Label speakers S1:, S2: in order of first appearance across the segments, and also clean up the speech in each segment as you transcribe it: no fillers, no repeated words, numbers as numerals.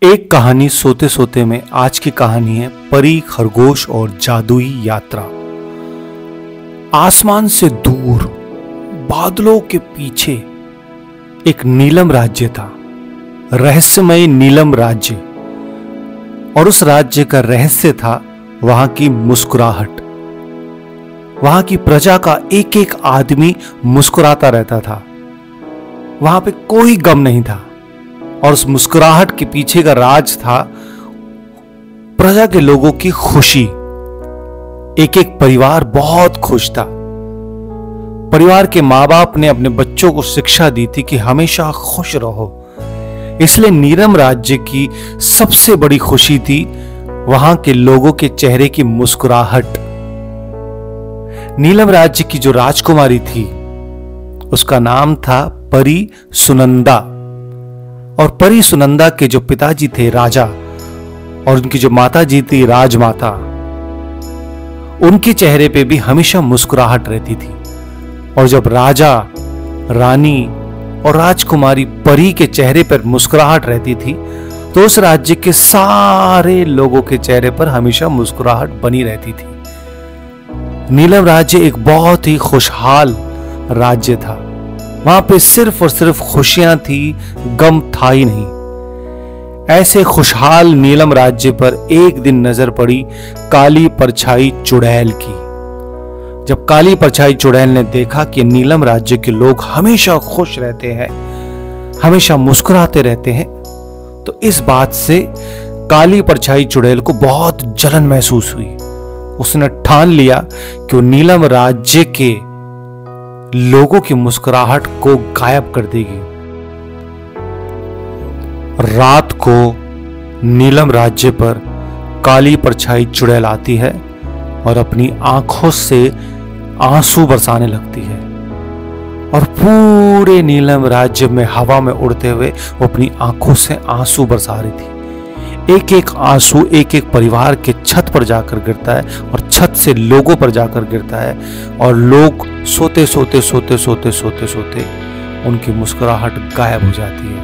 S1: एक कहानी सोते सोते में आज की कहानी है परी, खरगोश और जादुई यात्रा। आसमान से दूर बादलों के पीछे एक नीलम राज्य था, रहस्यमय नीलम राज्य। और उस राज्य का रहस्य था वहां की मुस्कुराहट। वहां की प्रजा का एक एक आदमी मुस्कुराता रहता था। वहां पे कोई गम नहीं था और उस मुस्कुराहट के पीछे का राज था प्रजा के लोगों की खुशी। एक एक परिवार बहुत खुश था। परिवार के मां बाप ने अपने बच्चों को शिक्षा दी थी कि हमेशा खुश रहो। इसलिए नीलम राज्य की सबसे बड़ी खुशी थी वहां के लोगों के चेहरे की मुस्कुराहट। नीलम राज्य की जो राजकुमारी थी उसका नाम था परी सुनंदा। और परी सुनंदा के जो पिताजी थे राजा और उनकी जो माता जी थी राजमाता, उनके चेहरे पे भी हमेशा मुस्कुराहट रहती थी। और जब राजा, रानी और राजकुमारी परी के चेहरे पर मुस्कुराहट रहती थी तो उस राज्य के सारे लोगों के चेहरे पर हमेशा मुस्कुराहट बनी रहती थी। नीलम राज्य एक बहुत ही खुशहाल राज्य था। वहां पे सिर्फ और सिर्फ खुशियां थी, गम था ही नहीं। ऐसे खुशहाल नीलम राज्य पर एक दिन नजर पड़ी काली परछाई चुड़ैल की। जब काली परछाई चुड़ैल ने देखा कि नीलम राज्य के लोग हमेशा खुश रहते हैं, हमेशा मुस्कुराते रहते हैं, तो इस बात से काली परछाई चुड़ैल को बहुत जलन महसूस हुई। उसने ठान लिया कि वो नीलम राज्य के लोगों की मुस्कुराहट को गायब कर देगी। रात को नीलम राज्य पर काली परछाई चुड़ैल आती है और अपनी आंखों से आंसू बरसाने लगती है। और पूरे नीलम राज्य में हवा में उड़ते हुए वो अपनी आंखों से आंसू बरसा रही थी। एक एक आंसू एक एक परिवार के छत पर जाकर गिरता है और छत से लोगों पर जाकर गिरता है। और लोग सोते सोते सोते सोते सोते सोते उनकी मुस्कुराहट गायब हो जाती है।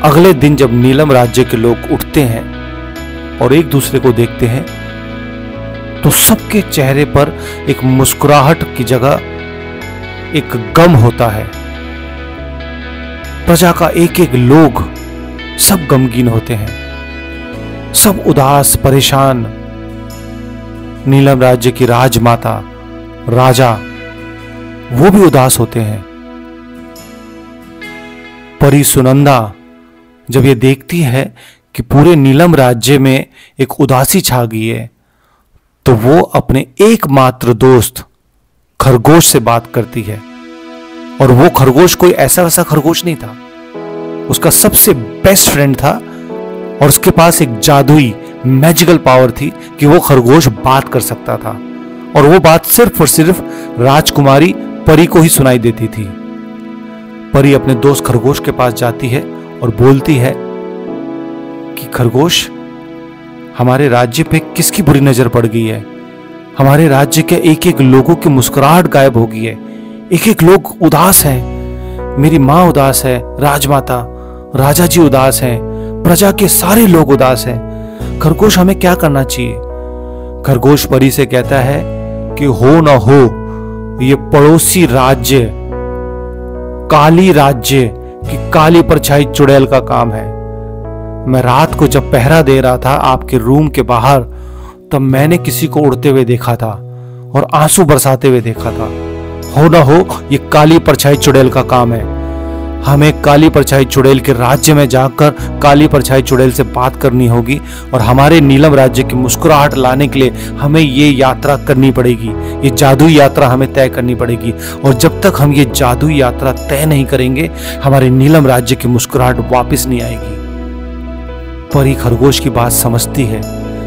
S1: अगले दिन जब नीलम राज्य के लोग उठते हैं और एक दूसरे को देखते हैं तो सबके चेहरे पर एक मुस्कुराहट की जगह एक गम होता है। प्रजा का एक एक लोग सब गमगीन होते हैं, सब उदास परेशान। नीलम राज्य की राजमाता, राजा, वो भी उदास होते हैं। परी सुनंदा जब ये देखती है कि पूरे नीलम राज्य में एक उदासी छा गई है तो वो अपने एकमात्र दोस्त खरगोश से बात करती है। और वो खरगोश कोई ऐसा वैसा खरगोश नहीं था, उसका सबसे बेस्ट फ्रेंड था। और उसके पास एक जादुई मैजिकल पावर थी कि वो खरगोश बात कर सकता था। और वो बात सिर्फ और सिर्फ राजकुमारी परी को ही सुनाई देती थी। परी अपने दोस्त खरगोश के पास जाती है और बोलती है कि खरगोश, हमारे राज्य पे किसकी बुरी नजर पड़ गई है? हमारे राज्य के एक एक लोगों की मुस्कुराहट गायब हो गई है। एक एक लोग उदास हैं। मेरी माँ उदास है, राजमाता, राजा जी उदास हैं, प्रजा के सारे लोग उदास हैं। खरगोश, हमें क्या करना चाहिए? खरगोश परी से कहता है कि हो ना हो ये पड़ोसी राज्य काली राज्य की काली परछाई चुड़ैल का काम है। मैं रात को जब पहरा दे रहा था आपके रूम के बाहर तब मैंने किसी को उड़ते हुए देखा था और आंसू बरसाते हुए देखा था। हो ना हो ये काली परछाई चुड़ैल का काम है। हमें काली परछाई चुड़ैल के राज्य में जाकर काली परछाई चुड़ैल से बात करनी होगी और हमारे नीलम राज्य की मुस्कुराहट लाने के लिए हमें ये यात्रा करनी पड़ेगी। ये जादुई यात्रा हमें तय करनी पड़ेगी। और जब तक हम ये जादुई यात्रा तय नहीं करेंगे हमारे नीलम राज्य की मुस्कुराहट वापस नहीं आएगी। परी खरगोश की बात समझती है,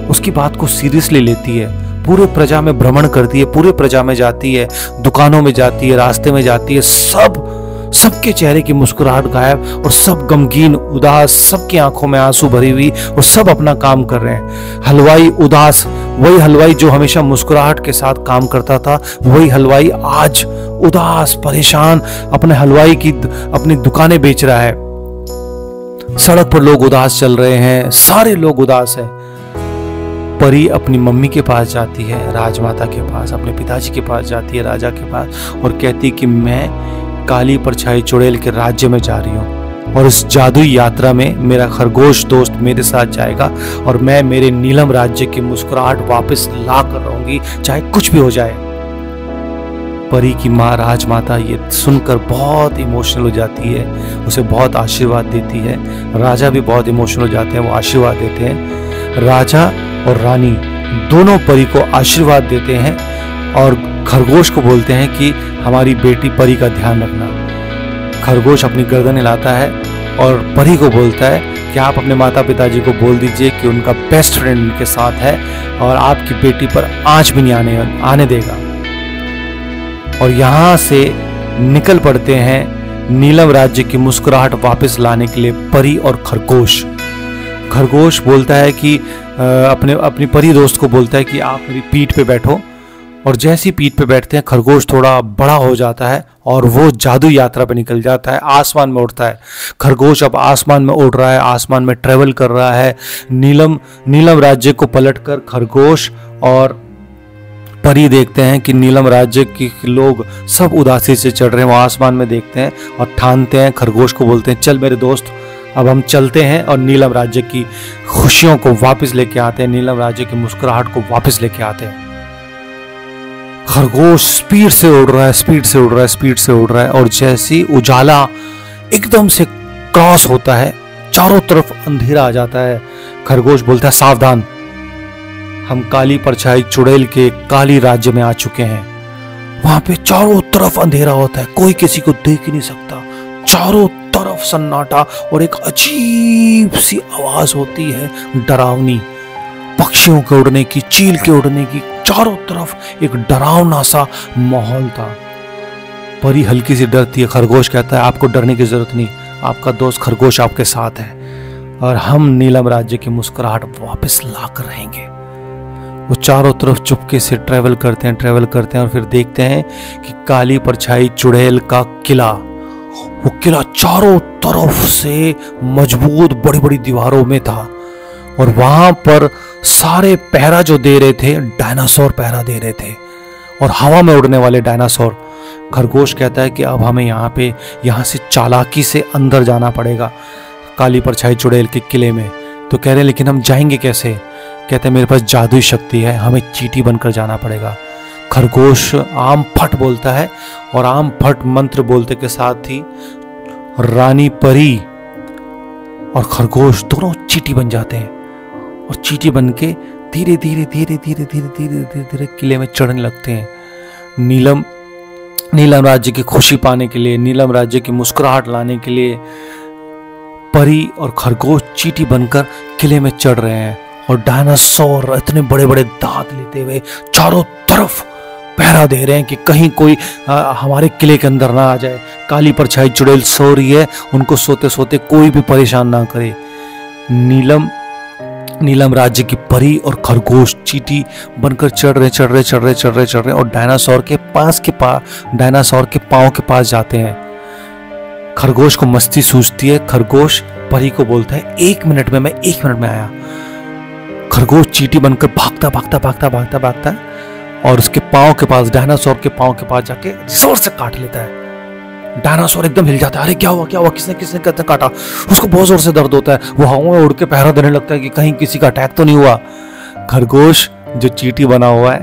S1: उसकी बात को सीरियसली लेती है। पूरे प्रजा में भ्रमण करती है, पूरे प्रजा में जाती है, दुकानों में जाती है, रास्ते में जाती है। सबके चेहरे की मुस्कुराहट गायब और सब गमगीन, उदास, सबकी आंखों में आंसू भरी हुई और सब अपना काम कर रहे हैं। हलवाई उदास, वही हलवाई जो हमेशा मुस्कुराहट के साथ काम करता था, वही हलवाई आज उदास परेशान अपने हलवाई की अपनी दुकानें बेच रहा है। सड़क पर लोग उदास चल रहे हैं, सारे लोग उदास हैं। परी अपनी मम्मी के पास जाती है, राजमाता के पास, अपने पिताजी के पास जाती है, राजा के पास, और कहती कि मैं काली परछाई चुड़ैल के राज्य में जा रही हूँ और इस जादुई यात्रा में मेरा खरगोश दोस्त मेरे साथ जाएगा और मैं मेरे नीलम राज्य की मुस्कुराहट वापस ला कर रहूंगी, चाहे कुछ भी हो जाए। परी की माँ राजमाता ये सुनकर बहुत इमोशनल हो जाती है, उसे बहुत आशीर्वाद देती है। राजा भी बहुत इमोशनल हो जाते हैं, वो आशीर्वाद देते हैं। राजा और रानी दोनों परी को आशीर्वाद देते हैं और खरगोश को बोलते हैं कि हमारी बेटी परी का ध्यान रखना। खरगोश अपनी गर्दन हिलाता है और परी को बोलता है कि आप अपने माता पिताजी को बोल दीजिए कि उनका बेस्ट फ्रेंड उनके साथ है और आपकी बेटी पर आंच भी नहीं आने देगा। और यहाँ से निकल पड़ते हैं नीलम राज्य की मुस्कुराहट वापस लाने के लिए परी और खरगोश। खरगोश बोलता है कि अपनी परी दोस्त को बोलता है कि आप मेरी पीठ पे बैठो, और जैसी पीठ पे बैठते हैं खरगोश थोड़ा बड़ा हो जाता है और वो जादू यात्रा पे निकल जाता है, आसमान में उड़ता है। खरगोश अब आसमान में उड़ रहा है, आसमान में ट्रेवल कर रहा है। नीलम राज्य को पलटकर खरगोश और परी देखते हैं कि नीलम राज्य के लोग सब उदासी से चढ़ रहे हैं। वो आसमान में देखते हैं और ठानते हैं, खरगोश को बोलते हैं चल मेरे दोस्त अब हम चलते हैं और नीलम राज्य की खुशियों को वापस लेके आते हैं, नीलम राज्य की मुस्कुराहट को वापस लेके आते हैं। खरगोश स्पीड से उड़ रहा है, स्पीड से उड़ रहा है, स्पीड से उड़ रहा है, और जैसी उजाला एकदम से क्रॉस होता है, चारों तरफ अंधेरा आ जाता है। खरगोश बोलता है सावधान, हम काली परछाई चुड़ैल के काली राज्य में आ चुके हैं। वहां पे चारों तरफ अंधेरा होता है, कोई किसी को देख ही नहीं सकता, चारों तरफ सन्नाटा, और एक अजीब सी आवाज होती है डरावनी, पक्षियों के उड़ने की, चील के उड़ने की। चारों तरफ एक डरावना सा माहौल था। परी हल्की सी डरती है। खरगोश कहता है आपको डरने की जरूरत नहीं, आपका दोस्त खरगोश आपके साथ है और हम नीलम राज्य की मुस्कुराहट वापस ला कर रहेंगे। वो चारों तरफ चुपके से ट्रेवल करते हैं और फिर देखते हैं कि काली परछाई चुड़ैल का किला, वो किला चारों तरफ से मजबूत बड़ी बड़ी दीवारों में था, और वहां पर सारे पहरा जो दे रहे थे डायनासोर पहरा दे रहे थे, और हवा में उड़ने वाले डायनासोर। खरगोश कहता है कि अब हमें यहाँ से चालाकी से अंदर जाना पड़ेगा काली परछाई चुड़ैल के किले में। तो कह रहे लेकिन हम जाएंगे कैसे? कहते हैं मेरे पास जादुई शक्ति है, हमें चींटी बनकर जाना पड़ेगा। खरगोश आम फट बोलता है और आम फट मंत्र बोलते के साथ ही रानी परी और खरगोश दोनों चींटी बन जाते हैं, और चींटी बन के धीरे धीरे धीरे धीरे धीरे धीरे धीरे धीरे किले में चढ़ने लगते हैं। नीलम राज्य की खुशी पाने के लिए, नीलम राज्य की मुस्कुराहट लाने के लिए परी और खरगोश चींटी बनकर किले में चढ़ रहे हैं, और डायनासोर इतने बड़े बड़े दांत लेते हुए चारों तरफ पहरा दे रहे हैं कि कहीं कोई हमारे किले के अंदर ना आ जाए। काली परछाई चुड़ैल सो रही है, उनको सोते सोते कोई भी परेशान ना करे। नीलम राज्य की परी और खरगोश चींटी बनकर चढ़ रहे और डायनासोर के पांव के पास जाते हैं। खरगोश को मस्ती सूझती है। खरगोश परी को बोलता है 1 मिनट में, मैं 1 मिनट में आया। खरगोश चींटी बनकर भागता और उसके पांव के पास, डायनासोर के पांव के पास जाके जोर से काट लेता है। डायनासोर एकदम हिल जाता है, अरे क्या हुआ, किसने काटा। उसको बहुत जोर से दर्द होता है, वो हवा में उड़ के पहरा देने लगता है कि कहीं किसी का अटैक तो नहीं हुआ। खरगोश जो चींटी बना हुआ है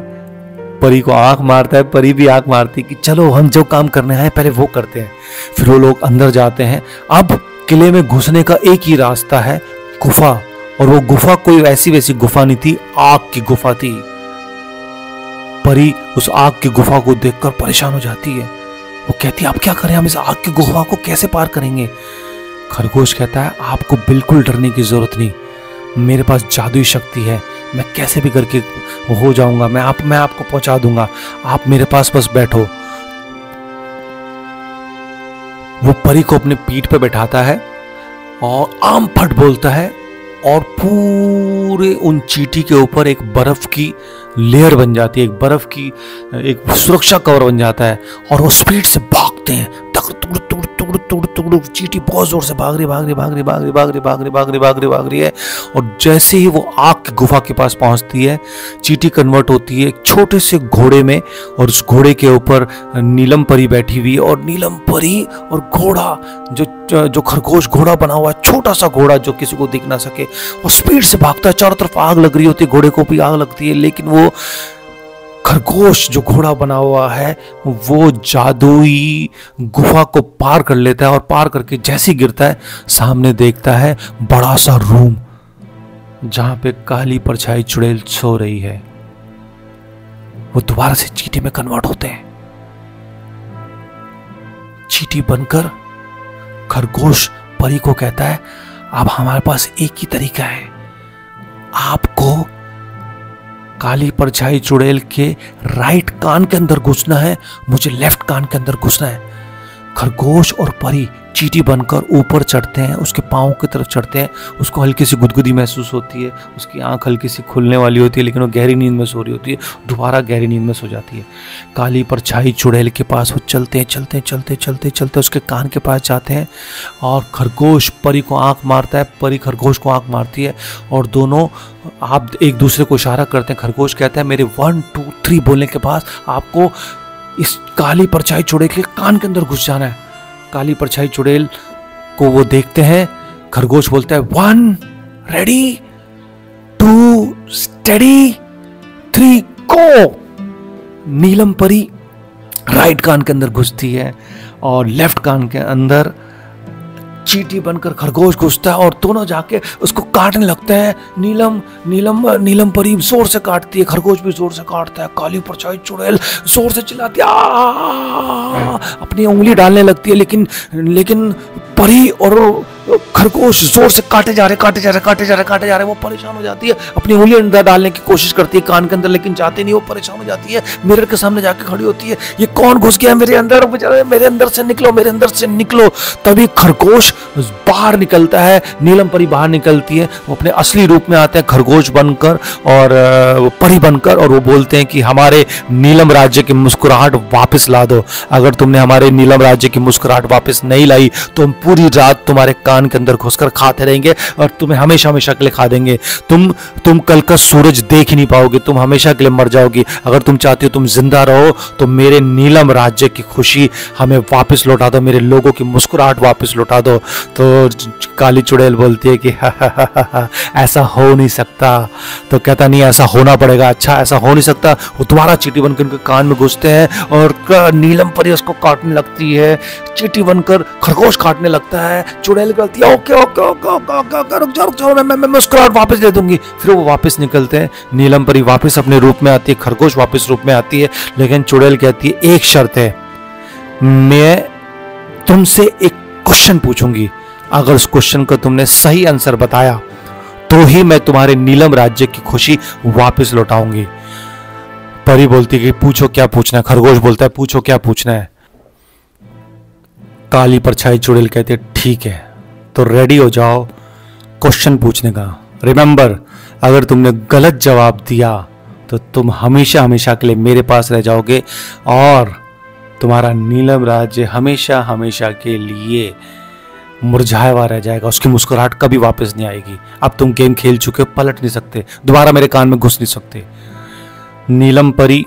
S1: परी को आंख मारता है, परी भी आंख मारती है कि चलो हम जो काम करने आए पहले वो करते हैं। फिर वो लोग अंदर जाते हैं। अब किले में घुसने का एक ही रास्ता है, गुफा, और वो गुफा कोई वैसी गुफा नहीं थी, आग की गुफा थी। परी उस आग की गुफा को देखकर परेशान हो जाती है। वो कहती है अब क्या करें, हम इस आग की गुफा को कैसे पार करेंगे? खरगोश कहता है आपको बिल्कुल डरने की जरूरत नहीं, मेरे पास जादुई शक्ति है, मैं कैसे भी करके हो जाऊंगा, मैं आपको पहुंचा दूंगा, आप मेरे पास बस बैठो। वो परी को अपने पीठ पे बैठाता है और आम फट बोलता है, और पूरे उन चींटी के ऊपर एक बर्फ की लेयर बन जाती है, एक बर्फ की एक सुरक्षा कवर बन जाता है, और वो स्पीड से भागते हैं, तुगड़ुक तुगड़ुक तुगड़ुक चींटी बहुत जोर से भाग रही है। और जैसे ही वो आग की गुफा के पास पहुंचती है, चींटी कन्वर्ट होती है एक छोटे से घोड़े में, और उस घोड़े के ऊपर नीलम परी बैठी हुई है। और नीलम परी और घोड़ा, जो खरगोश घोड़ा बना हुआ है, छोटा सा घोड़ा जो किसी को दिख ना सके, वो स्पीड से भागता है। चारों तरफ आग लग रही होती है, घोड़े को भी आग लगती है, लेकिन वो खरगोश जो घोड़ा बना हुआ है वो जादुई गुफा को पार कर लेता है। और पार करके जैसे ही गिरता है, सामने देखता है बड़ा सा रूम जहां पे काली परछाई चुड़ैल सो रही है। वो दोबारा से चींटी में कन्वर्ट होते हैं। चींटी बनकर खरगोश परी को कहता है, अब हमारे पास एक ही तरीका है, आपको काली परछाई चुड़ैल के राइट कान के अंदर घुसना है, मुझे लेफ्ट कान के अंदर घुसना है। खरगोश और परी चींटी बनकर ऊपर चढ़ते हैं, उसके पांव की तरफ चढ़ते हैं। उसको हल्की सी गुदगुदी महसूस होती है, उसकी आंख हल्की सी खुलने वाली होती है, लेकिन वो गहरी नींद में सो रही होती है। दोबारा गहरी नींद में सो जाती है। काली परछाई चुड़ैल के पास वो चलते उसके कान के पास जाते हैं, और खरगोश परी को आंख मारता है, परी खरगोश को आंख मारती है, और दोनों आप एक दूसरे को इशारा करते हैं। खरगोश कहता है, मेरे 1 2 3 बोलने के बाद आपको इस काली परछाई चुड़ैल के कान के अंदर घुस जाना है। काली परछाई चुड़ैल को वो देखते हैं। खरगोश बोलता है, 1 रेडी 2 स्टेडी 3 गो। नीलम परी राइट कान के अंदर घुसती है, और लेफ्ट कान के अंदर चींटी बनकर खरगोश घुसता है, और दोनों जाके उसको काटने लगते हैं। नीलम परी जोर से काटती है, खरगोश भी जोर से काटता है। काली परछाई चुड़ैल जोर से चिल्लाती है, अपनी उंगली डालने लगती है, लेकिन परी और खरगोश जोर से काटे जा रहे। वो परेशान हो जाती है, अपनी उंगली अंदर डालने की कोशिश करती है कान के अंदर, लेकिन जाती नहीं। वो परेशान हो जाती है, मिरर के सामने जाके खड़ी होती है, ये कौन घुस गया मेरे अंदर, मेरे अंदर से निकलो। तभी खरगोश बाहर निकलता है, नीलम परी बाहर निकलती है। वो अपने असली रूप में आते हैं, खरगोश बनकर और परी बनकर, और वो बोलते हैं कि हमारे नीलम राज्य की मुस्कुराहट वापस ला दो। अगर तुमने हमारे नीलम राज्य की मुस्कुराहट वापस नहीं लाई तो हम पूरी रात तुम्हारे कान के अंदर घुसकर खाते रहेंगे, और तुम्हें हमेशा हमेशा के लिए खा देंगे। तुम कल का सूरज देख ही नहीं पाओगे, तुम हमेशा के लिए मर जाओगी। अगर तुम चाहती हो तुम जिंदा रहो तो मेरे नीलम राज्य की खुशी हमें वापस लौटा दो, मेरे लोगों की मुस्कुराहट वापस लौटा दो। तो काली चुड़ैल बोलती है कि ऐसा हो नहीं सकता। तो कहता, नहीं ऐसा होना पड़ेगा। अच्छा, ऐसा हो नहीं सकता। वो दोबारा चींटी बनकर उनके कान में घुसते हैं, और नीलम परी उसको काटने लगती है। चींटी बनकर खरगोश काटने लगता है। चुड़ैल कहती है, ओके रुक जाओ, मैं मुस्कुराहट वापस दे दूंगी। फिर वो वापस निकलते हैं। नीलम परी वापस अपने रूप में आती है, खरगोश वापस रूप में आती है, लेकिन चुड़ैल कहती है, एक शर्त है, मैं तुमसे एक क्वेश्चन पूछूंगी, अगर उस क्वेश्चन को तुमने सही आंसर बताया तो ही मैं तुम्हारे नीलम राज्य की खुशी वापस लौटाऊंगी। परी बोलती है कि पूछो क्या पूछना है। खरगोश बोलता है, पूछो क्या पूछना है। काली परछाई चुड़ैल कहती है, ठीक है, तो रेडी हो जाओ क्वेश्चन पूछने का। रिमेंबर, अगर तुमने गलत जवाब दिया तो तुम हमेशा हमेशा के लिए मेरे पास रह जाओगे, और तुम्हारा नीलम राज्य हमेशा हमेशा के लिए मुरझाया हुआ रह जाएगा, उसकी मुस्कुराहट कभी वापस नहीं आएगी। अब तुम गेम खेल चुके हो, पलट नहीं सकते, दोबारा मेरे कान में घुस नहीं सकते। नीलम परी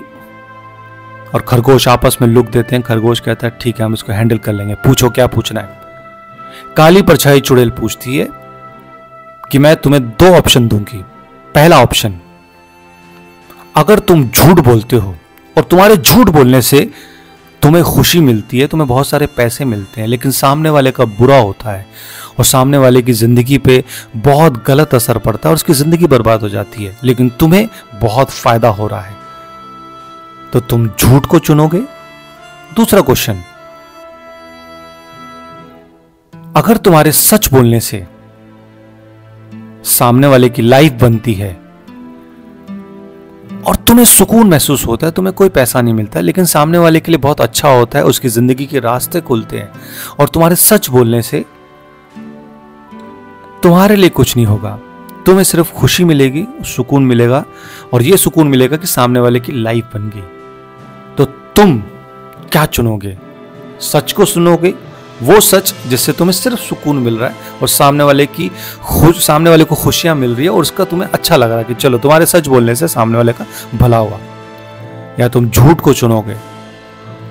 S1: और खरगोश आपस में लुक देते हैं। खरगोश कहता है, ठीक है, हम इसको हैंडल कर लेंगे, पूछो क्या पूछना है। काली परछाई चुड़ैल पूछती है कि मैं तुम्हें 2 ऑप्शन दूंगी। पहला ऑप्शन, अगर तुम झूठ बोलते हो और तुम्हारे झूठ बोलने से तुम्हें खुशी मिलती है, तुम्हें बहुत सारे पैसे मिलते हैं, लेकिन सामने वाले का बुरा होता है और सामने वाले की जिंदगी पे बहुत गलत असर पड़ता है और उसकी जिंदगी बर्बाद हो जाती है, लेकिन तुम्हें बहुत फायदा हो रहा है, तो तुम झूठ को चुनोगे। दूसरा क्वेश्चन, अगर तुम्हारे सच बोलने से सामने वाले की लाइफ बनती है और तुम्हें सुकून महसूस होता है, तुम्हें कोई पैसा नहीं मिलता, लेकिन सामने वाले के लिए बहुत अच्छा होता है, उसकी जिंदगी के रास्ते खुलते हैं, और तुम्हारे सच बोलने से तुम्हारे लिए कुछ नहीं होगा, तुम्हें सिर्फ खुशी मिलेगी, सुकून मिलेगा, और यह सुकून मिलेगा कि सामने वाले की लाइफ बन गई। तो तुम क्या चुनोगे? सच को सुनोगे, वो सच जिससे तुम्हें सिर्फ सुकून मिल रहा है और सामने वाले को खुशियां मिल रही है और उसका तुम्हें अच्छा लग रहा है कि चलो तुम्हारे सच बोलने से सामने वाले का भला हुआ। या तुम झूठ को चुनोगे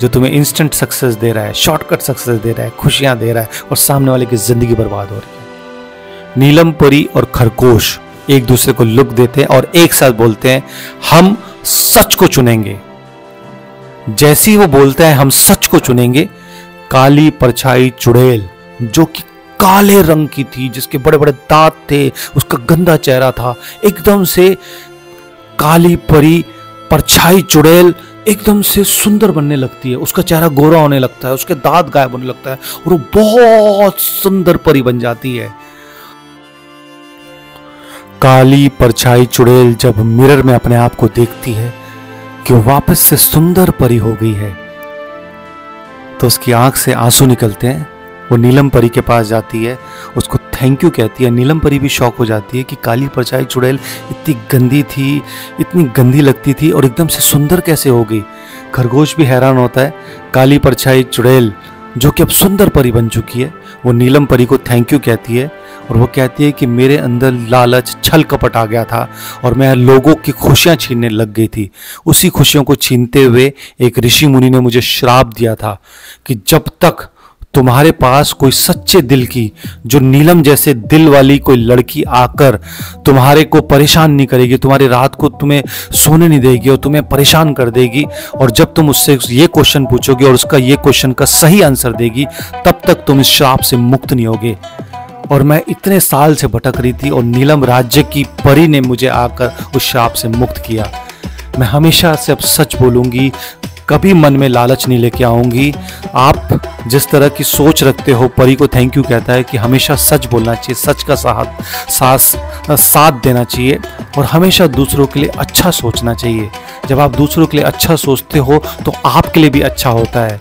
S1: जो तुम्हें इंस्टेंट सक्सेस दे रहा है, शॉर्टकट सक्सेस दे रहा है, खुशियां दे रहा है और सामने वाले की जिंदगी बर्बाद हो रही है। नीलम परी और खरगोश एक दूसरे को लुक देते हैं और एक साथ बोलते हैं हम सच को चुनेंगे। जैसे ही वो बोलते हैं हम सच को चुनेंगे, काली परछाई चुड़ैल जो कि काले रंग की थी, जिसके बड़े बड़े दांत थे, उसका गंदा चेहरा था, एकदम से काली परी परछाई चुड़ैल एकदम से सुंदर बनने लगती है। उसका चेहरा गोरा होने लगता है, उसके दांत गायब होने लगता है और वो बहुत सुंदर परी बन जाती है। काली परछाई चुड़ैल जब मिरर में अपने आप को देखती है कि वो वापस से सुंदर परी हो गई है, तो उसकी आंख से आंसू निकलते हैं। वो नीलम परी के पास जाती है, उसको थैंक यू कहती है। नीलम परी भी शॉक हो जाती है कि काली परछाई चुड़ैल इतनी गंदी थी, इतनी गंदी लगती थी और एकदम से सुंदर कैसे हो गई। खरगोश भी हैरान होता है। काली परछाई चुड़ैल जो कि अब सुंदर परी बन चुकी है, वो नीलम परी को थैंक यू कहती है और वो कहती है कि मेरे अंदर लालच, छल कपट आ गया था और मैं लोगों की खुशियां छीनने लग गई थी। उसी खुशियों को छीनते हुए एक ऋषि मुनि ने मुझे श्राप दिया था कि जब तक तुम्हारे पास कोई सच्चे दिल की, जो नीलम जैसे दिल वाली कोई लड़की आकर तुम्हारे को परेशान नहीं करेगी, तुम्हारी रात को तुम्हें सोने नहीं देगी और तुम्हें परेशान कर देगी, और जब तुम उससे ये क्वेश्चन पूछोगे और उसका ये क्वेश्चन का सही आंसर देगी, तब तक तुम इस श्राप से मुक्त नहीं होगे। और मैं इतने साल से भटक रही थी और नीलम राज्य की परी ने मुझे आकर उस श्राप से मुक्त किया। मैं हमेशा से अब सच बोलूंगी, कभी मन में लालच नहीं लेके आऊंगी। आप जिस तरह की सोच रखते हो, परी को थैंक यू कहता है कि हमेशा सच बोलना चाहिए, सच का साथ देना चाहिए और हमेशा दूसरों के लिए अच्छा सोचना चाहिए। जब आप दूसरों के लिए अच्छा सोचते हो तो आपके लिए भी अच्छा होता है।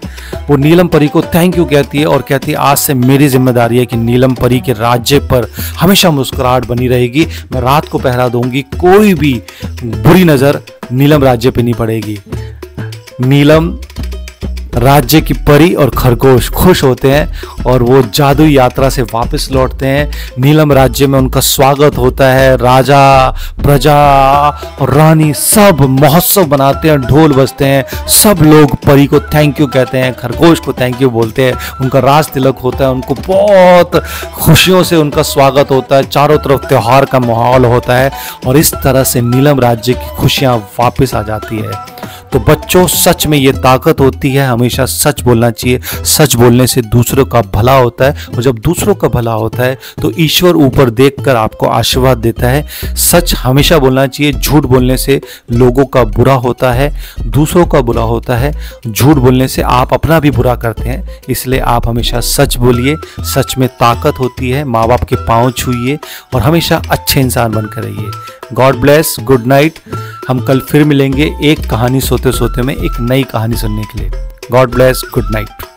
S1: वो नीलम परी को थैंक यू कहती है और कहती है आज से मेरी जिम्मेदारी है कि नीलम परी के राज्य पर हमेशा मुस्कुराहट बनी रहेगी। मैं रात को पहरा दूंगी, कोई भी बुरी नज़र नीलम राज्य पे नहीं पड़ेगी। नीलम राज्य की परी और खरगोश खुश होते हैं और वो जादुई यात्रा से वापस लौटते हैं। नीलम राज्य में उनका स्वागत होता है। राजा, प्रजा और रानी सब महोत्सव बनाते हैं, ढोल बजते हैं, सब लोग परी को थैंक यू कहते हैं, खरगोश को थैंक यू बोलते हैं। उनका राज तिलक होता है, उनको बहुत खुशियों से उनका स्वागत होता है, चारों तरफ त्योहार का माहौल होता है और इस तरह से नीलम राज्य की खुशियाँ वापस आ जाती है। तो बच्चों, सच में ये ताकत होती है, हमेशा सच बोलना चाहिए। सच बोलने से दूसरों का भला होता है और जब दूसरों का भला होता है तो ईश्वर ऊपर देखकर आपको आशीर्वाद देता है। सच हमेशा बोलना चाहिए। झूठ बोलने से लोगों का बुरा होता है, दूसरों का बुरा होता है। झूठ बोलने से आप अपना भी बुरा करते हैं, इसलिए आप हमेशा सच बोलिए। सच में ताकत होती है। माँ बाप के पाँव छूइए और हमेशा अच्छे इंसान बनकर रहिए। God bless, good night. हम कल फिर मिलेंगे एक कहानी सोते सोते में एक नई कहानी सुनने के लिए। God bless, good night.